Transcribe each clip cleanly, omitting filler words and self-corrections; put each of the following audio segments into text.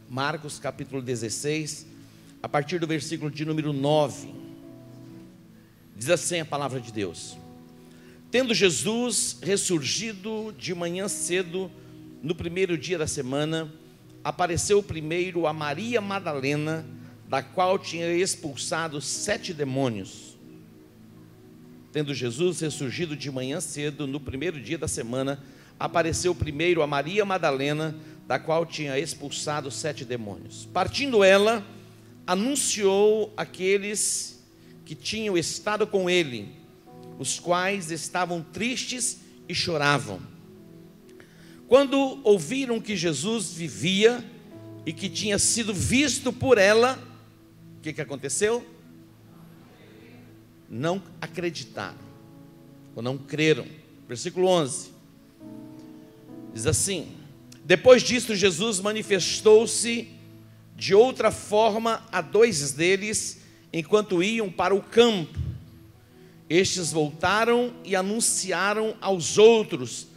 Marcos capítulo 16, a partir do versículo de número 9. Diz assim a palavra de Deus: Tendo Jesus ressurgido de manhã cedo, no primeiro dia da semana, apareceu primeiro a Maria Madalena, da qual tinha expulsado 7 demônios. Tendo Jesus ressurgido de manhã cedo, no primeiro dia da semana, apareceu primeiro a Maria Madalena, da qual tinha expulsado 7 demônios. Partindo ela, anunciou aqueles que tinham estado com ele, os quais estavam tristes e choravam. Quando ouviram que Jesus vivia e que tinha sido visto por ela, o que aconteceu? Não acreditaram, ou não creram. Versículo 11, diz assim: Depois disto, Jesus manifestou-se de outra forma a 2 deles, enquanto iam para o campo. Estes voltaram e anunciaram aos outros,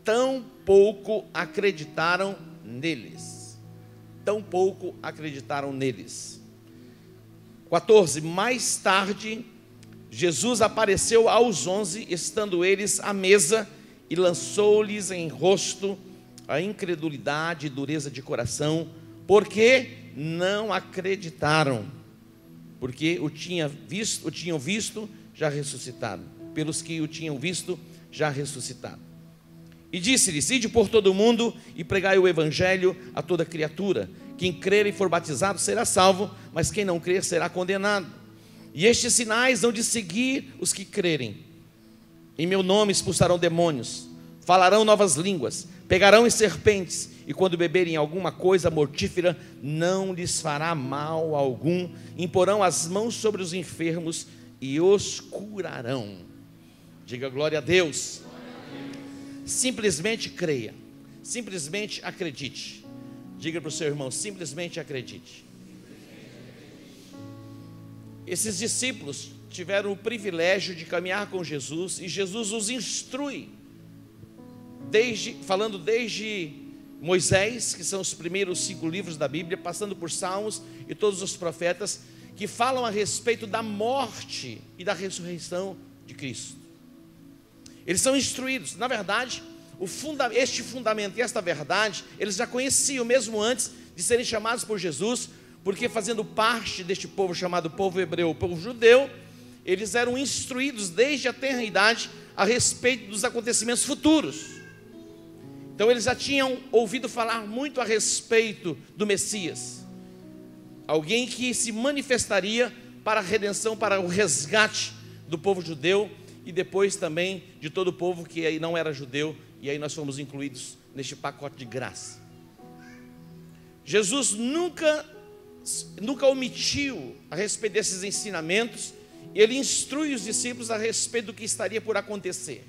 tão pouco acreditaram neles. Tão pouco acreditaram neles. 14, mais tarde, Jesus apareceu aos 11, estando eles à mesa, e lançou-lhes em rosto a incredulidade e dureza de coração, porque não acreditaram, porque o tinham visto já ressuscitado, pelos que o tinham visto já ressuscitado. E disse-lhes: Ide por todo o mundo e pregai o evangelho a toda criatura. Quem crer e for batizado será salvo, mas quem não crer será condenado. E estes sinais hão de seguir os que crerem. Em meu nome expulsarão demônios, falarão novas línguas, pegarão em serpentes, e quando beberem alguma coisa mortífera, não lhes fará mal algum. Imporão as mãos sobre os enfermos e os curarão. Diga glória a Deus. Simplesmente creia, simplesmente acredite. Diga para o seu irmão: simplesmente acredite. Esses discípulos tiveram o privilégio de caminhar com Jesus, e Jesus os instrui, falando desde Moisés, que são os primeiros 5 livros da Bíblia, passando por Salmos e todos os profetas, que falam a respeito da morte e da ressurreição de Cristo. Eles são instruídos. Na verdade, este fundamento e esta verdade, eles já conheciam mesmo antes de serem chamados por Jesus, porque fazendo parte deste povo chamado povo hebreu, o povo judeu, eles eram instruídos desde a tenra idade a respeito dos acontecimentos futuros. Então eles já tinham ouvido falar muito a respeito do Messias, alguém que se manifestaria para a redenção, para o resgate do povo judeu, e depois também de todo o povo que aí não era judeu, e aí nós fomos incluídos neste pacote de graça. Jesus nunca omitiu a respeito desses ensinamentos. Ele instrui os discípulos a respeito do que estaria por acontecer.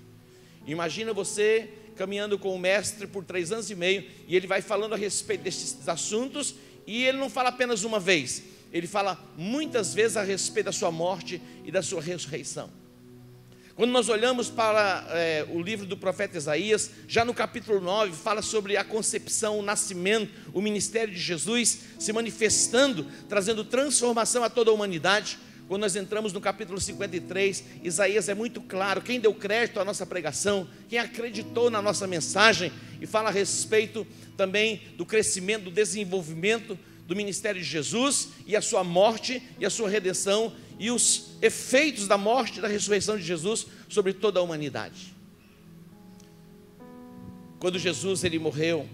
Imagina você caminhando com o mestre por 3 anos e meio, e ele vai falando a respeito desses assuntos, e ele não fala apenas uma vez, ele fala muitas vezes a respeito da sua morte e da sua ressurreição. Quando nós olhamos para o livro do profeta Isaías, já no capítulo 9, fala sobre a concepção, o nascimento, o ministério de Jesus se manifestando, trazendo transformação a toda a humanidade. Quando nós entramos no capítulo 53, Isaías é muito claro, quem deu crédito à nossa pregação, quem acreditou na nossa mensagem, e fala a respeito também do crescimento, do desenvolvimento do ministério de Jesus, e a sua morte e a sua redenção, e os efeitos da morte e da ressurreição de Jesus sobre toda a humanidade. Quando Jesus ele morreu,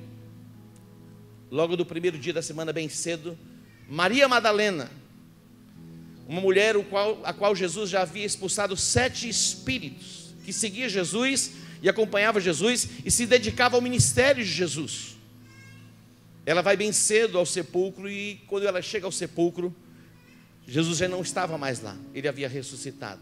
logo do primeiro dia da semana, bem cedo, Maria Madalena, uma mulher a qual Jesus já havia expulsado 7 espíritos, que seguia Jesus e acompanhava Jesus e se dedicava ao ministério de Jesus. Ela vai bem cedo ao sepulcro, e quando ela chega ao sepulcro, Jesus já não estava mais lá, ele havia ressuscitado.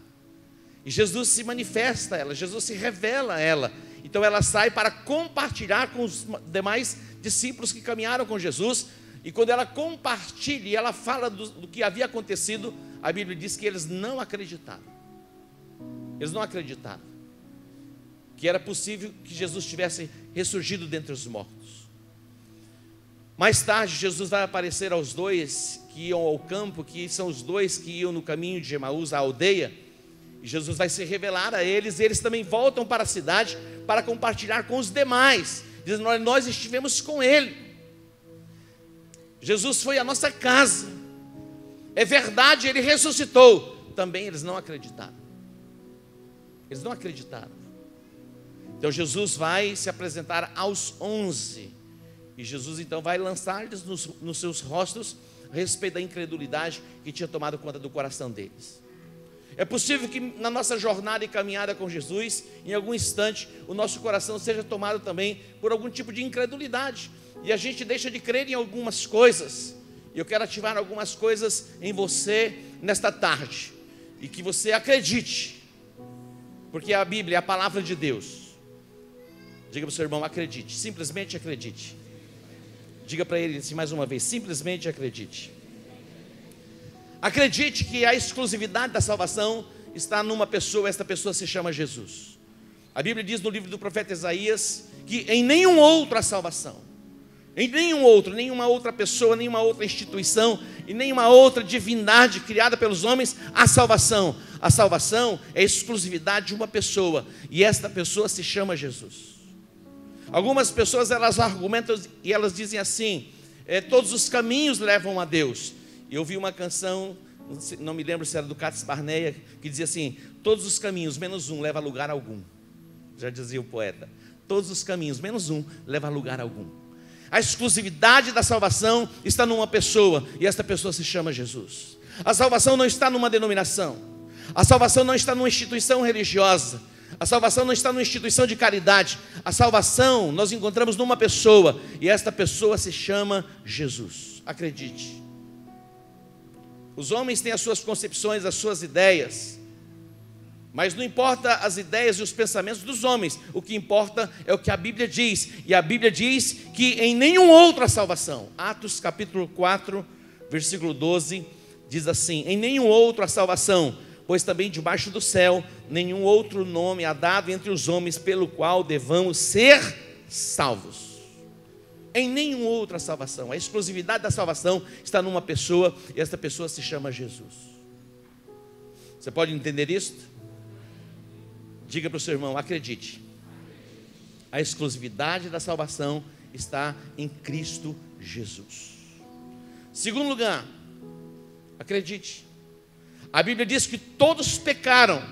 E Jesus se manifesta a ela, Jesus se revela a ela. Então ela sai para compartilhar com os demais discípulos que caminharam com Jesus. E quando ela compartilha e ela fala do que havia acontecido, a Bíblia diz que eles não acreditaram. Eles não acreditaram que era possível que Jesus tivesse ressurgido dentre os mortos. Mais tarde, Jesus vai aparecer aos dois que iam ao campo, que são os dois que iam no caminho de Emaús, a aldeia. E Jesus vai se revelar a eles, e eles também voltam para a cidade para compartilhar com os demais, dizendo: nós estivemos com ele. Jesus foi à nossa casa. É verdade, ele ressuscitou. Também eles não acreditaram. Eles não acreditaram. Então Jesus vai se apresentar aos 11. E Jesus então vai lançar-lhes nos seus rostos a respeito da incredulidade que tinha tomado conta do coração deles. É possível que na nossa jornada e caminhada com Jesus, em algum instante, o nosso coração seja tomado também por algum tipo de incredulidade. E a gente deixa de crer em algumas coisas. E eu quero ativar algumas coisas em você nesta tarde. E que você acredite. Porque a Bíblia é a palavra de Deus. Diga para o seu irmão: acredite, simplesmente acredite. Diga para ele assim mais uma vez: simplesmente acredite. Acredite que a exclusividade da salvação está numa pessoa. Esta pessoa se chama Jesus. A Bíblia diz no livro do profeta Isaías que em nenhum outro há salvação, em nenhum outro, nenhuma outra pessoa, nenhuma outra instituição e nenhuma outra divindade criada pelos homens há salvação. A salvação é a exclusividade de uma pessoa, e esta pessoa se chama Jesus. Algumas pessoas, elas argumentam e elas dizem assim: todos os caminhos levam a Deus. E eu vi uma canção, não me lembro se era do Cates Barneia, que dizia assim: todos os caminhos menos um leva a lugar algum. Já dizia o poeta: todos os caminhos menos um leva a lugar algum. A exclusividade da salvação está numa pessoa, e esta pessoa se chama Jesus. A salvação não está numa denominação, a salvação não está numa instituição religiosa, a salvação não está numa instituição de caridade. A salvação nós encontramos numa pessoa, e esta pessoa se chama Jesus. Acredite. Os homens têm as suas concepções, as suas ideias, mas não importa as ideias e os pensamentos dos homens. O que importa é o que a Bíblia diz. E a Bíblia diz que em nenhum outro há salvação. Atos capítulo 4, versículo 12, diz assim: em nenhum outro há salvação, pois também debaixo do céu nenhum outro nome há dado entre os homens pelo qual devamos ser salvos. Em nenhum outro há salvação. A exclusividade da salvação está numa pessoa, e esta pessoa se chama Jesus. Você pode entender isso? Diga para o seu irmão: acredite. A exclusividade da salvação está em Cristo Jesus. Segundo lugar, acredite. A Bíblia diz que todos pecaram,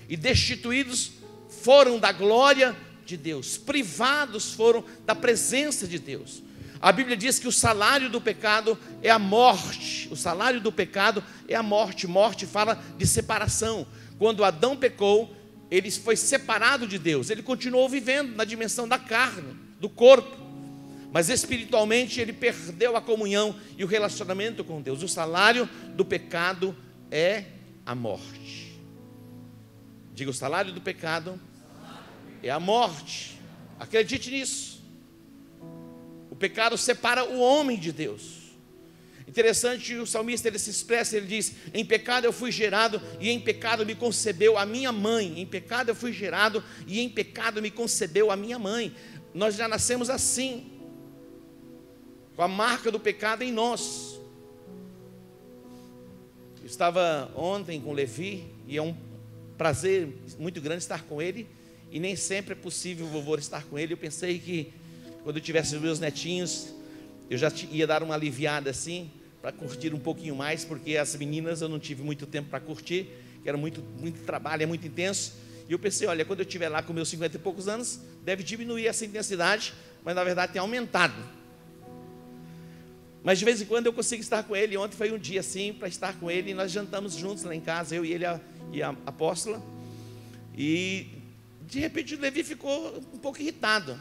e destituídos foram da glória de Deus, privados foram da presença de Deus. A Bíblia diz que o salário do pecado é a morte. O salário do pecado é a morte. Morte fala de separação. Quando Adão pecou, ele foi separado de Deus. Ele continuou vivendo na dimensão da carne, do corpo, mas espiritualmente ele perdeu a comunhão e o relacionamento com Deus. O salário do pecado é a morte. Diga: o salário do pecado é a morte. Acredite nisso. O pecado separa o homem de Deus. Interessante, o salmista ele se expressa, ele diz: em pecado eu fui gerado e em pecado me concebeu a minha mãe. Em pecado eu fui gerado e em pecado me concebeu a minha mãe. Nós já nascemos assim, com a marca do pecado em nós. Eu estava ontem com o Levi, e é um prazer muito grande estar com ele, e nem sempre é possível o vovô estar com ele. Eu pensei que quando eu tivesse os meus netinhos, eu já ia dar uma aliviada assim, para curtir um pouquinho mais, porque as meninas eu não tive muito tempo para curtir, que era muito trabalho, é muito intenso. E eu pensei: olha, quando eu estiver lá com meus 50 e poucos anos, deve diminuir essa intensidade, mas na verdade tem aumentado. Mas de vez em quando eu consigo estar com ele. Ontem foi um dia assim, para estar com ele, e nós jantamos juntos lá em casa, eu e ele e a apóstola. E de repente o Levi ficou um pouco irritado.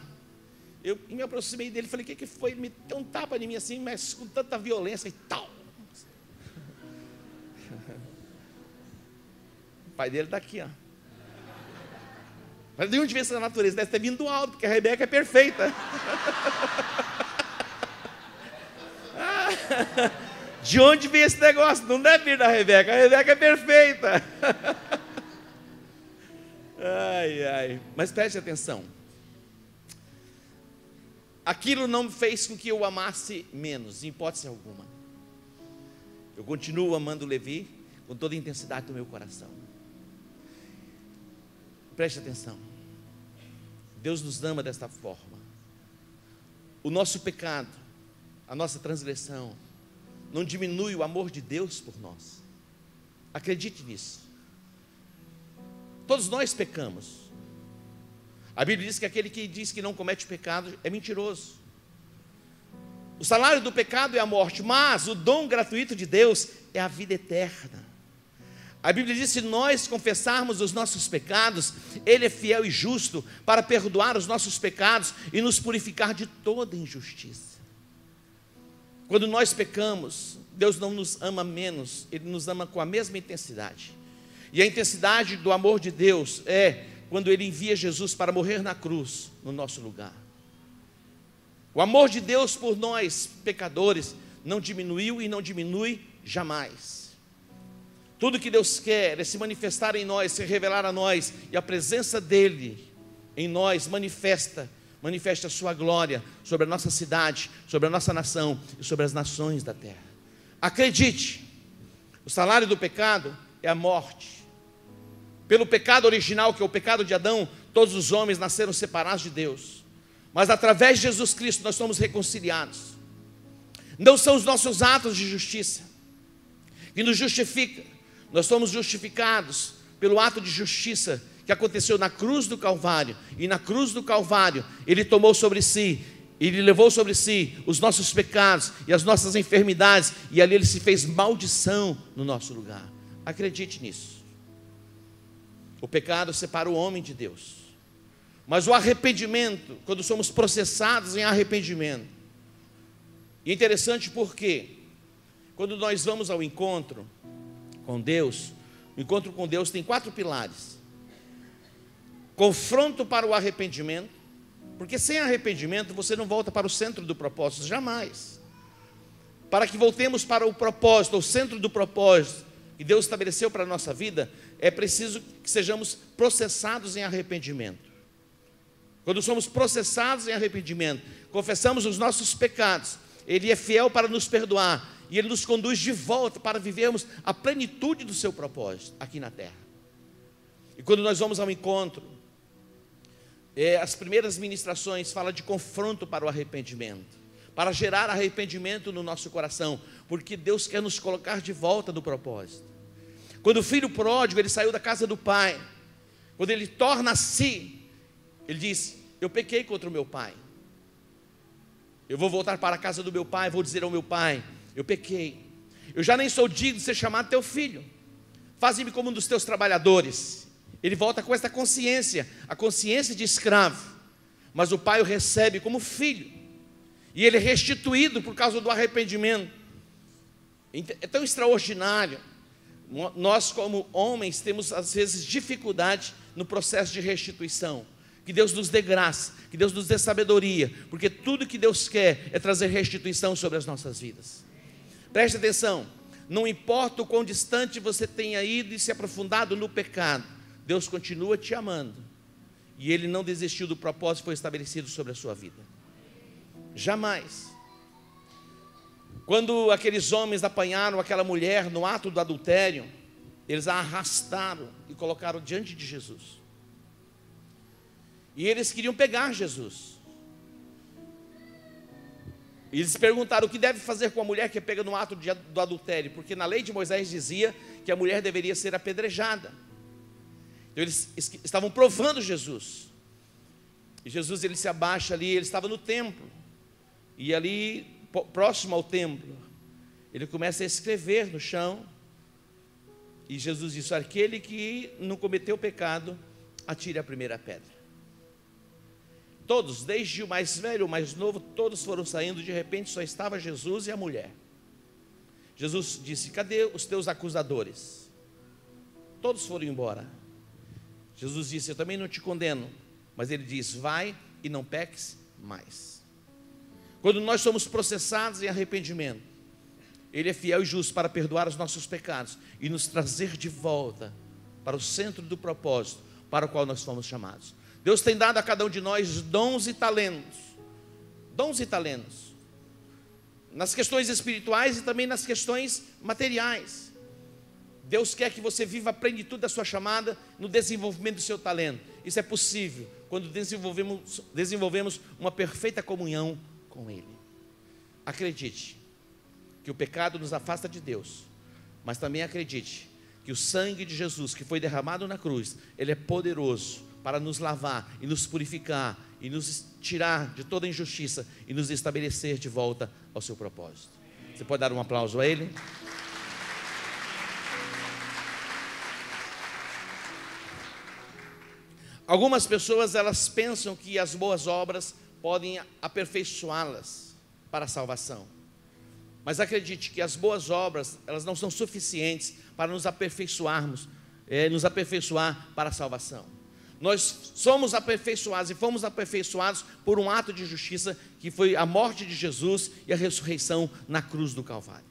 Eu me aproximei dele e falei: o que foi? Ele me deu um tapa em mim assim, mas com tanta violência e tal. O pai dele está aqui, ó. Mas de onde vem essa natureza? Deve ter vindo do alto, porque a Rebeca é perfeita. De onde vem esse negócio? Não deve vir da Rebeca, a Rebeca é perfeita. Ai, ai. Mas preste atenção. aquilo não fez com que eu amasse menos, em hipótese alguma. Eu continuo amando Levi com toda a intensidade do meu coração. Preste atenção. Deus nos ama desta forma. O nosso pecado, a nossa transgressão, não diminui o amor de Deus por nós. Acredite nisso. Todos nós pecamos. A Bíblia diz que aquele que diz que não comete pecado é mentiroso. O salário do pecado é a morte, mas o dom gratuito de Deus é a vida eterna. A Bíblia diz que se nós confessarmos os nossos pecados, Ele é fiel e justo para perdoar os nossos pecados e nos purificar de toda injustiça. Quando nós pecamos, Deus não nos ama menos, Ele nos ama com a mesma intensidade. E a intensidade do amor de Deus é quando Ele envia Jesus para morrer na cruz, no nosso lugar. O amor de Deus por nós, pecadores, não diminuiu e não diminui jamais. Tudo que Deus quer é se manifestar em nós, se revelar a nós, e a presença dEle em nós manifesta a sua glória sobre a nossa cidade, sobre a nossa nação e sobre as nações da terra. Acredite, o salário do pecado é a morte. Pelo pecado original, que é o pecado de Adão, todos os homens nasceram separados de Deus. Mas através de Jesus Cristo nós somos reconciliados. Não são os nossos atos de justiça que nos justificam. Nós somos justificados pelo ato de justiça que aconteceu na cruz do Calvário. E na cruz do Calvário Ele tomou sobre si, Ele levou sobre si os nossos pecados e as nossas enfermidades, e ali Ele se fez maldição no nosso lugar. Acredite nisso. O pecado separa o homem de Deus, mas o arrependimento, quando somos processados em arrependimento, e é interessante porque quando nós vamos ao encontro com Deus, o encontro com Deus tem 4 pilares: confronto para o arrependimento, porque sem arrependimento você não volta para o centro do propósito, jamais. Para que voltemos para o propósito, o centro do propósito que Deus estabeleceu para a nossa vida, é preciso que sejamos processados em arrependimento. Quando somos processados em arrependimento, confessamos os nossos pecados, Ele é fiel para nos perdoar, e Ele nos conduz de volta para vivermos a plenitude do seu propósito aqui na terra. E quando nós vamos ao encontro, as primeiras ministrações falam de confronto para o arrependimento, para gerar arrependimento no nosso coração, porque Deus quer nos colocar de volta do propósito. Quando o filho pródigo, ele saiu da casa do pai, quando ele torna a si, ele diz: eu pequei contra o meu pai, eu vou voltar para a casa do meu pai, vou dizer ao meu pai: eu pequei, eu já nem sou digno de ser chamado teu filho, faze-me como um dos teus trabalhadores. Ele volta com esta consciência, a consciência de escravo, mas o pai o recebe como filho, e ele é restituído por causa do arrependimento. É tão extraordinário. Nós como homens temos às vezes dificuldade no processo de restituição. Que Deus nos dê graça, que Deus nos dê sabedoria, porque tudo que Deus quer é trazer restituição sobre as nossas vidas. Preste atenção, não importa o quão distante você tenha ido e se aprofundado no pecado, Deus continua te amando, e Ele não desistiu do propósito que foi estabelecido sobre a sua vida, jamais. Quando aqueles homens apanharam aquela mulher no ato do adultério, eles a arrastaram e colocaram diante de Jesus, e eles queriam pegar Jesus. E eles perguntaram: o que deve fazer com a mulher que é pega no ato do adultério? Porque na lei de Moisés dizia que a mulher deveria ser apedrejada. Então eles estavam provando Jesus. E Jesus, ele se abaixa ali, ele estava no templo, e ali, próximo ao templo, ele começa a escrever no chão, e Jesus disse: aquele que não cometeu pecado, atire a primeira pedra. Todos, desde o mais velho, o mais novo, todos foram saindo. De repente só estava Jesus e a mulher. Jesus disse: cadê os teus acusadores? Todos foram embora. Jesus disse: eu também não te condeno, mas ele diz: vai e não peques mais. Quando nós somos processados em arrependimento, Ele é fiel e justo para perdoar os nossos pecados e nos trazer de volta para o centro do propósito para o qual nós fomos chamados. Deus tem dado a cada um de nós dons e talentos dons e talentos, nas questões espirituais e também nas questões materiais. Deus quer que você viva a plenitude da sua chamada no desenvolvimento do seu talento. Isso é possível quando desenvolvemos uma perfeita comunhão com Ele. Acredite que o pecado nos afasta de Deus, mas também acredite que o sangue de Jesus que foi derramado na cruz, ele é poderoso para nos lavar e nos purificar e nos tirar de toda injustiça e nos estabelecer de volta ao seu propósito. Você pode dar um aplauso a Ele? Algumas pessoas, elas pensam que as boas obras podem aperfeiçoá-las para a salvação. Mas acredite que as boas obras, elas não são suficientes para nos aperfeiçoar para a salvação. Nós somos aperfeiçoados e fomos aperfeiçoados por um ato de justiça, que foi a morte de Jesus e a ressurreição na cruz do Calvário.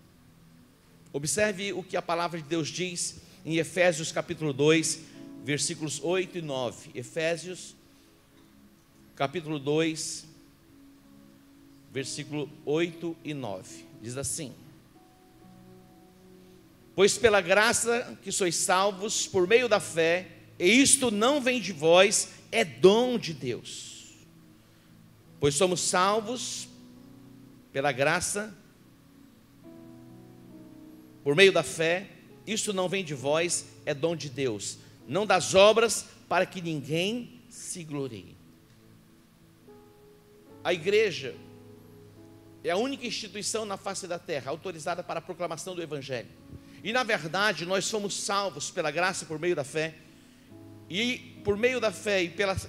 Observe o que a palavra de Deus diz em Efésios capítulo 2, versículos 8 e 9. Efésios capítulo 2, versículo 8 e 9. Diz assim: pois pela graça que sois salvos por meio da fé, e isto não vem de vós, é dom de Deus. Pois somos salvos pela graça, por meio da fé, isto não vem de vós, é dom de Deus, não das obras, para que ninguém se glorie. A igreja é a única instituição na face da terra autorizada para a proclamação do Evangelho. E na verdade nós somos salvos pela graça por meio da fé. E por meio da fé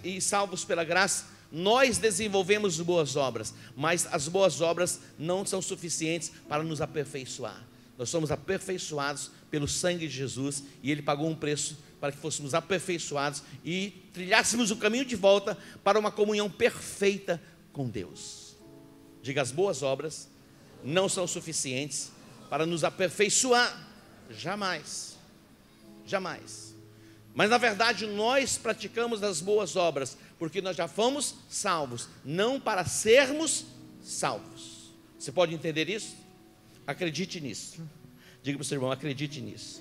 e salvos pela graça, nós desenvolvemos boas obras. Mas as boas obras não são suficientes para nos aperfeiçoar. Nós somos aperfeiçoados pelo sangue de Jesus, e Ele pagou um preço para que fôssemos aperfeiçoados e trilhássemos o caminho de volta para uma comunhão perfeita com Deus. Diga, as boas obras não são suficientes para nos aperfeiçoar. Jamais. Jamais. Mas na verdade nós praticamos as boas obras porque nós já fomos salvos, não para sermos salvos. Você pode entender isso? Acredite nisso. Diga para o seu irmão, acredite nisso.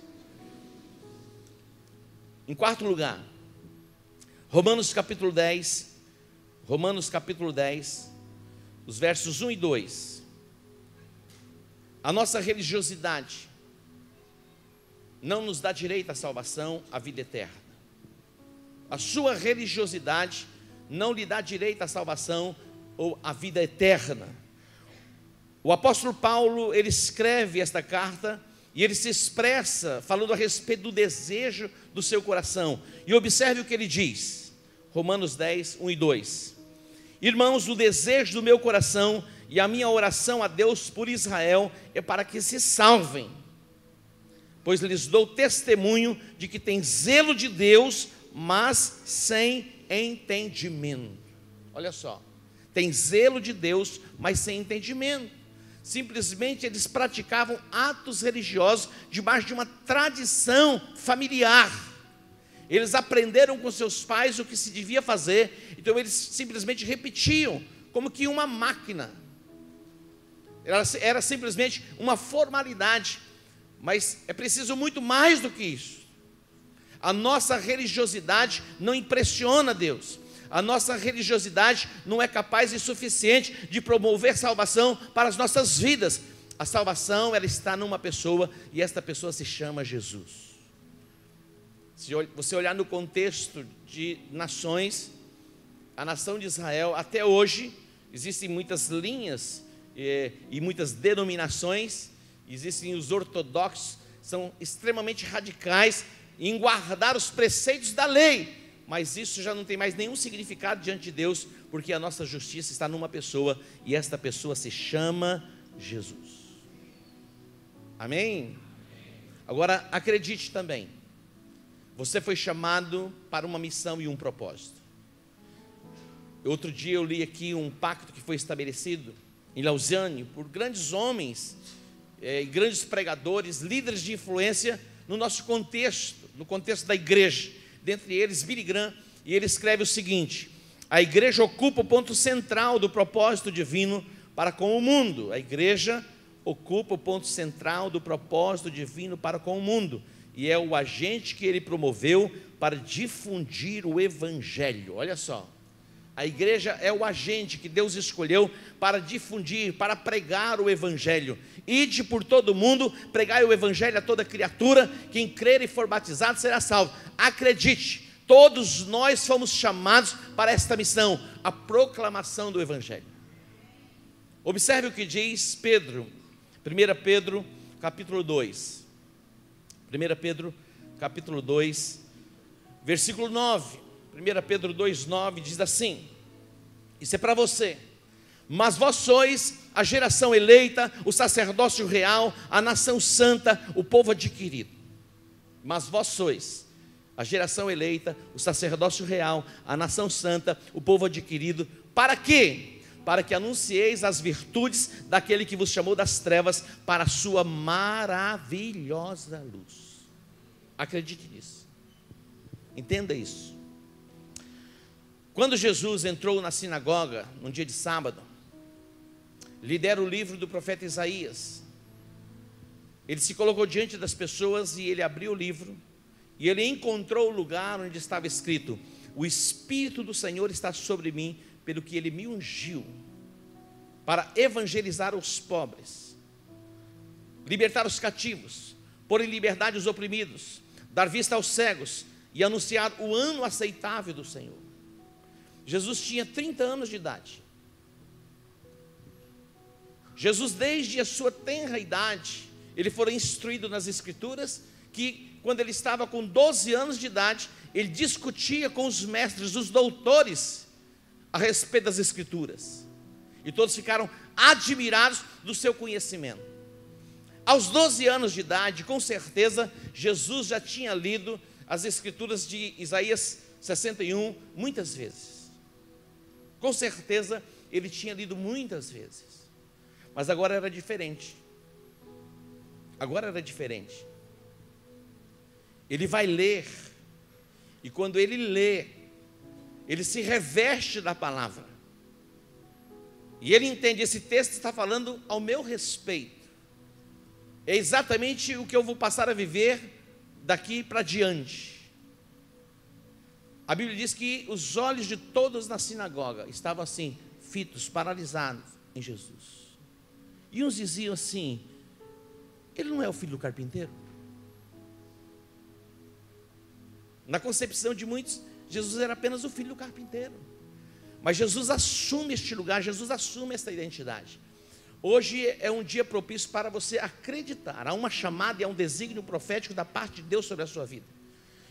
Em quarto lugar, Romanos capítulo 10, os versos 1 e 2. A nossa religiosidade não nos dá direito à salvação, à vida eterna. A sua religiosidade não lhe dá direito à salvação ou à vida eterna. O apóstolo Paulo, ele escreve esta carta e ele se expressa falando a respeito do desejo do seu coração. E observe o que ele diz, Romanos 10, 1 e 2. Irmãos, o desejo do meu coração e a minha oração a Deus por Israel é para que se salvem, pois lhes dou testemunho de que tem zelo de Deus, mas sem entendimento. Olha só, tem zelo de Deus, mas sem entendimento. Simplesmente eles praticavam atos religiosos debaixo de uma tradição familiar. Eles aprenderam com seus pais o que se devia fazer, então eles simplesmente repetiam, como que uma máquina. Era simplesmente uma formalidade, mas é preciso muito mais do que isso. A nossa religiosidade não impressiona Deus. A nossa religiosidade não é capaz e suficiente de promover salvação para as nossas vidas. A salvação, ela está numa pessoa, e esta pessoa se chama Jesus. Se você olhar no contexto de nações, a nação de Israel, até hoje, existem muitas linhas e muitas denominações. Existem os ortodoxos, são extremamente radicais em guardar os preceitos da lei, mas isso já não tem mais nenhum significado diante de Deus, porque a nossa justiça está numa pessoa, e esta pessoa se chama Jesus. Amém? Agora acredite também, você foi chamado para uma missão e um propósito. Outro dia eu li aqui um pacto que foi estabelecido em Lausanne por grandes homens, grandes pregadores, líderes de influência no nosso contexto, no contexto da igreja, dentre eles Billy Graham, e ele escreve o seguinte: A igreja ocupa o ponto central do propósito divino para com o mundo. A igreja ocupa o ponto central do propósito divino para com o mundo. E é o agente que ele promoveu para difundir o evangelho. Olha só. A igreja é o agente que Deus escolheu para difundir, para pregar o evangelho. Ide por todo mundo, pregai o evangelho a toda criatura. Quem crer e for batizado será salvo. Acredite, todos nós fomos chamados para esta missão, a proclamação do evangelho. Observe o que diz Pedro, 1 Pedro capítulo 2. 1 Pedro capítulo 2, versículo 9. 1 Pedro 2,9 diz assim, isso é para você: mas vós sois a geração eleita, o sacerdócio real, a nação santa, o povo adquirido. Mas vós sois a geração eleita, o sacerdócio real, a nação santa, o povo adquirido. Para quê? Para que anuncieis as virtudes daquele que vos chamou das trevas para a sua maravilhosa luz. Acredite nisso, entenda isso. Quando Jesus entrou na sinagoga, num dia de sábado, lhe deram o livro do profeta Isaías. Ele se colocou diante das pessoas e ele abriu o livro, e ele encontrou o lugar onde estava escrito: o Espírito do Senhor está sobre mim, pelo que ele me ungiu, para evangelizar os pobres, libertar os cativos, pôr em liberdade os oprimidos, dar vista aos cegos e anunciar o ano aceitável do Senhor. Jesus tinha 30 anos de idade. Jesus, desde a sua tenra idade, ele foi instruído nas Escrituras, que quando ele estava com 12 anos de idade, ele discutia com os mestres, os doutores, a respeito das Escrituras. E todos ficaram admirados do seu conhecimento. Aos 12 anos de idade, com certeza, Jesus já tinha lido as Escrituras de Isaías 61 muitas vezes. Com certeza, ele tinha lido muitas vezes. Mas agora era diferente. Agora era diferente. Ele vai ler, e quando ele lê, ele se reveste da palavra. E ele entende, esse texto está falando ao meu respeito. É exatamente o que eu vou passar a viver daqui para diante. A Bíblia diz que os olhos de todos na sinagoga estavam assim, fitos, paralisados em Jesus. E uns diziam assim: ele não é o filho do carpinteiro? Na concepção de muitos, Jesus era apenas o filho do carpinteiro. Mas Jesus assume este lugar, Jesus assume esta identidade. Hoje é um dia propício para você acreditar. Há uma chamada e há um desígnio profético da parte de Deus sobre a sua vida.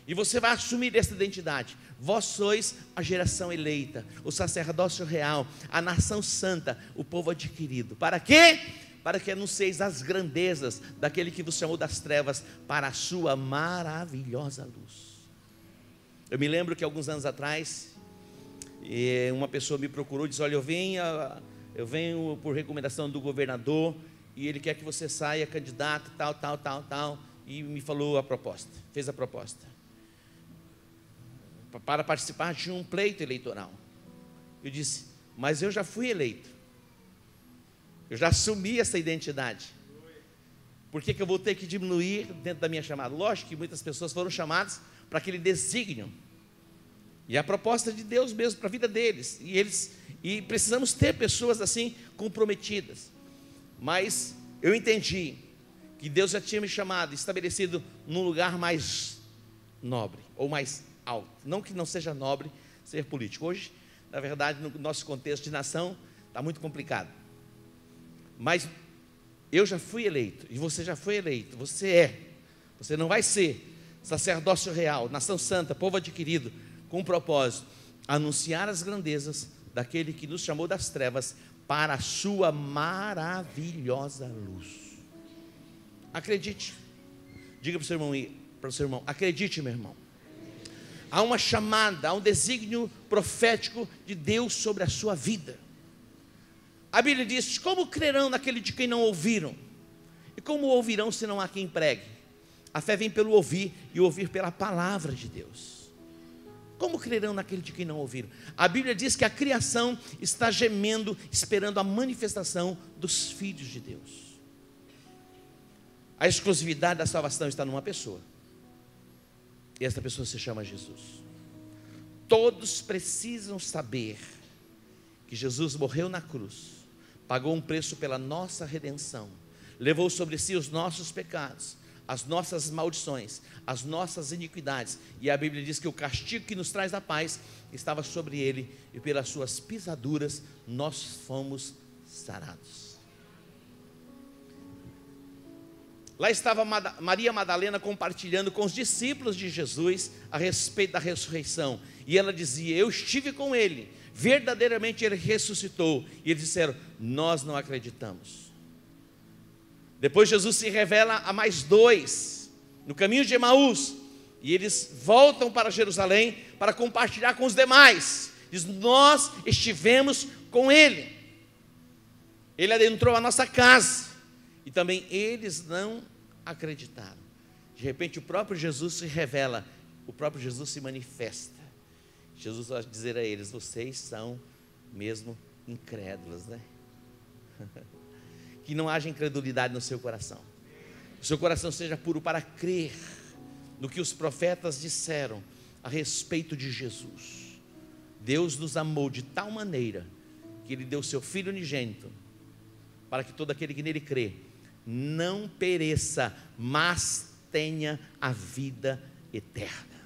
E você vai assumir essa identidade. Vós sois a geração eleita, o sacerdócio real, a nação santa, o povo adquirido. Para quê? Para que anuncieis as grandezas daquele que vos chamou das trevas para a sua maravilhosa luz. Eu me lembro que alguns anos atrás, uma pessoa me procurou e disse: olha, eu venho por recomendação do governador e ele quer que você saia candidato, tal, e me falou a proposta, fez a proposta para participar de um pleito eleitoral. Eu disse: mas eu já fui eleito, eu já assumi essa identidade, por que eu vou ter que diminuir dentro da minha chamada? Lógico que muitas pessoas foram chamadas para aquele desígnio, e a proposta de Deus mesmo para a vida deles, e precisamos ter pessoas assim comprometidas. Mas eu entendi que Deus já tinha me chamado, estabelecido num lugar mais nobre, ou mais alto. Não que não seja nobre ser político. Hoje, na verdade, no nosso contexto de nação, está muito complicado. Mas eu já fui eleito, e você já foi eleito. Você não vai ser sacerdócio real, nação santa, povo adquirido, com o propósito: anunciar as grandezas daquele que nos chamou das trevas para a sua maravilhosa luz. Acredite. Diga para o seu irmão, acredite, meu irmão. Há uma chamada, há um desígnio profético de Deus sobre a sua vida. A Bíblia diz: como crerão naquele de quem não ouviram? E como ouvirão se não há quem pregue? A fé vem pelo ouvir, e ouvir pela palavra de Deus. Como crerão naquele de quem não ouviram? A Bíblia diz que a criação está gemendo, esperando a manifestação dos filhos de Deus. A exclusividade da salvação está numa pessoa. E essa pessoa se chama Jesus. Todos precisam saber que Jesus morreu na cruz, pagou um preço pela nossa redenção, levou sobre si os nossos pecados, as nossas maldições, as nossas iniquidades, e a Bíblia diz que o castigo que nos traz a paz estava sobre ele, e pelas suas pisaduras nós fomos sarados. Lá estava Maria Madalena compartilhando com os discípulos de Jesus a respeito da ressurreição, e ela dizia: eu estive com ele, verdadeiramente ele ressuscitou. E eles disseram: nós não acreditamos. Depois Jesus se revela a mais dois no caminho de Emaús, e eles voltam para Jerusalém para compartilhar com os demais. Diz: nós estivemos com ele, ele adentrou a nossa casa. E também eles não acreditaram. De repente o próprio Jesus se revela, o próprio Jesus se manifesta. Jesus vai dizer a eles: vocês são mesmo incrédulos, né? Que não haja incredulidade no seu coração. O seu coração seja puro para crer no que os profetas disseram a respeito de Jesus. Deus nos amou de tal maneira que Ele deu o seu Filho unigênito, para que todo aquele que nele crê não pereça, mas tenha a vida eterna.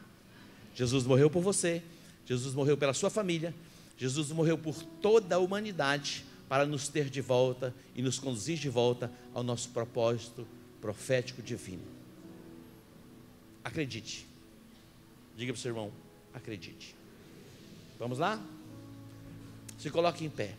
Jesus morreu por você, Jesus morreu pela sua família, Jesus morreu por toda a humanidade, para nos ter de volta e nos conduzir de volta ao nosso propósito profético divino. Acredite. Diga para o seu irmão: acredite. Vamos lá? Se coloque em pé.